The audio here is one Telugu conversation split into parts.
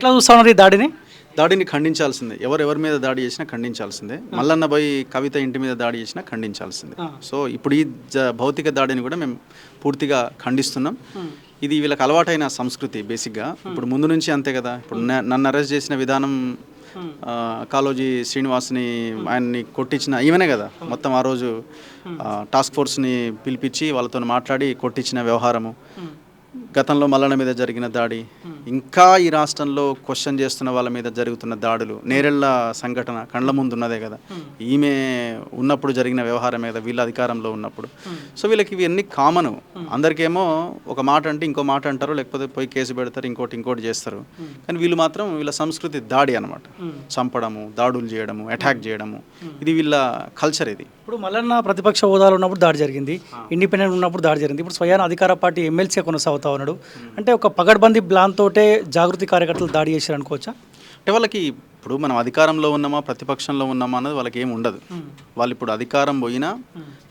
ఎట్లా చూస్తా ఉన్నారు ఈ దాడిని? దాడిని ఖండించాల్సిందే. ఎవరెవరి మీద దాడి చేసినా ఖండించాల్సిందే. మల్లన్న పోయి కవిత ఇంటి మీద దాడి చేసినా ఖండించాల్సిందే. ఆ! సో ఇప్పుడు ఈ భౌతిక దాడిని కూడా మేము పూర్తిగా ఖండిస్తున్నాం. హ్మ్. ఇది వీళ్ళకి అలవాటైన సంస్కృతి బేసిక్గా. ఇప్పుడు ముందు నుంచి అంతే కదా. ఇప్పుడు నన్ను అరెస్ట్ చేసిన విధానం హ్మ్. కాళోజీ శ్రీనివాస్ని ఆయన్ని కొట్టించిన ఈమెనే కదా. మొత్తం ఆ రోజు టాస్క్ ఫోర్స్ని పిలిపించి వాళ్ళతో మాట్లాడి కొట్టించిన వ్యవహారము, హ్మ్. గతంలో మల్లన్న మీద జరిగిన దాడి, ఇంకా ఈ రాష్ట్రంలో క్వశ్చన్ చేస్తున్న వాళ్ళ మీద జరుగుతున్న దాడులు, నేరెళ్ళ సంఘటన కండ్ల ముందు ఉన్నదే కదా. ఈమె ఉన్నప్పుడు జరిగిన వ్యవహారమే కదా, వీళ్ళ అధికారంలో ఉన్నప్పుడు. సో వీళ్ళకి ఇవన్నీ కామను. అందరికేమో ఒక మాట అంటే ఇంకో మాట అంటారు, లేకపోతే పోయి కేసు పెడతారు, ఇంకోటి చేస్తారు. కానీ వీళ్ళు మాత్రం వీళ్ళ సంస్కృతి దాడి అనమాట. చంపడము, దాడులు చేయడము, అటాక్ చేయడము, ఇది వీళ్ళ కల్చర్. ఇది ఇప్పుడు మల్లన్న ప్రతిపక్ష హోదాలో ఉన్నప్పుడు దాడి జరిగింది, ఇండిపెండెంట్ ఉన్నప్పుడు దాడి జరిగింది, ఇప్పుడు స్వయాన అధికార పార్టీ ఎమ్మెల్సీ కొనసాగుతా ఉన్నాడు. అంటే ఒక పగడ్బందీ ప్లాన్ తోటే జాగృతి కార్యకర్తలు దాడి చేశారు అనుకోవచ్చా? అంటే వాళ్ళకి ఇప్పుడు మనం అధికారంలో ఉన్నామా ప్రతిపక్షంలో ఉన్నామా అన్నది వాళ్ళకి ఏమి ఉండదు. వాళ్ళు ఇప్పుడు అధికారం పోయినా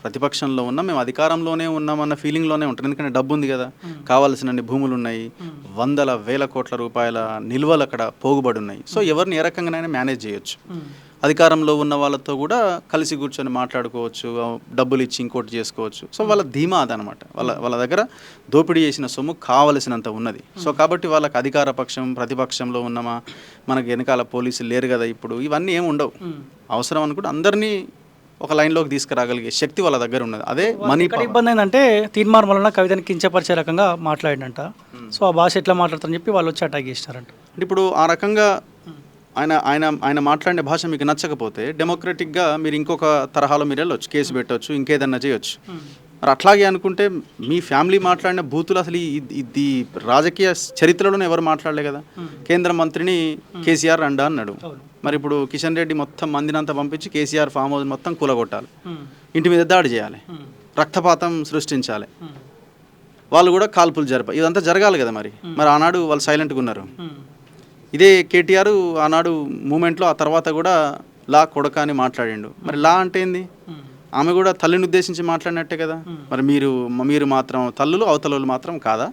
ప్రతిపక్షంలో ఉన్నా మేము అధికారంలోనే ఉన్నామన్న ఫీలింగ్లోనే ఉంటారు. ఎందుకంటే డబ్బు ఉంది కదా, కావాల్సినన్ని భూములు ఉన్నాయి, వందల వేల కోట్ల రూపాయల నిల్వలు అక్కడ పోగుబడి ఉన్నాయి. సో ఎవరిని ఏ రకంగానైనా మేనేజ్ చేయొచ్చు. అధికారంలో ఉన్న వాళ్ళతో కూడా కలిసి కూర్చొని మాట్లాడుకోవచ్చు, డబ్బులు ఇచ్చి ఇంకోటి చేసుకోవచ్చు. సో వాళ్ళ ధీమా అదనమాట. వాళ్ళ దగ్గర దోపిడీ చేసిన సొమ్ము కావలసినంత ఉన్నది. సో కాబట్టి వాళ్ళకి అధికార పక్షం ప్రతిపక్షంలో ఉన్నామా, మనకి వెనకాల పోలీసులు లేరు కదా, ఇప్పుడు ఇవన్నీ ఏమి ఉండవు. అవసరం అనుకుంటే అందరినీ ఒక లైన్లోకి తీసుకురాగలిగే శక్తి వాళ్ళ దగ్గర ఉన్నది. అదే మనీ ఇక్కడ ఇబ్బంది ఏంటంటే తీర్మానం వలన కవితని కించపరిచే రకంగా మాట్లాడినంట. సో ఆ భాష ఎట్లా మాట్లాడతారని చెప్పి వాళ్ళు వచ్చి అటాక్ చేస్తారంట. అంటే ఇప్పుడు ఆ రకంగా ఆయన మాట్లాడే భాష మీకు నచ్చకపోతే డెమోక్రటిక్గా మీరు ఇంకొక తరహాలో మీరు వెళ్ళొచ్చు, కేసు పెట్టవచ్చు, ఇంకేదన్నా చేయొచ్చు. మరి అట్లాగే అనుకుంటే మీ ఫ్యామిలీ మాట్లాడిన బూతులు అసలు ఇది రాజకీయ చరిత్రలోనే ఎవరు మాట్లాడలే కదా. కేంద్ర మంత్రిని కేసీఆర్ అండా అన్నాడు. మరి ఇప్పుడు కిషన్ రెడ్డి మొత్తం మందినంతా పంపించి కేసీఆర్ ఫామ్ హౌస్ మొత్తం కూలగొట్టాలి, ఇంటి మీద దాడి చేయాలి, రక్తపాతం సృష్టించాలి, వాళ్ళు కూడా కాల్పులు జరపాలి. ఇదంతా జరగాలి కదా. మరి ఆనాడు వాళ్ళు సైలెంట్గా ఉన్నారు. ఇదే కేటీఆర్ ఆనాడు మూమెంట్లో ఆ తర్వాత కూడా లా కొడక అని మాట్లాడిండు. మరి లా అంటే ఏంది? ఆమె కూడా తల్లిని ఉద్దేశించి మాట్లాడినట్టే కదా. మరి మీరు మాత్రం తల్లులు, అవతల మాత్రం కాదా?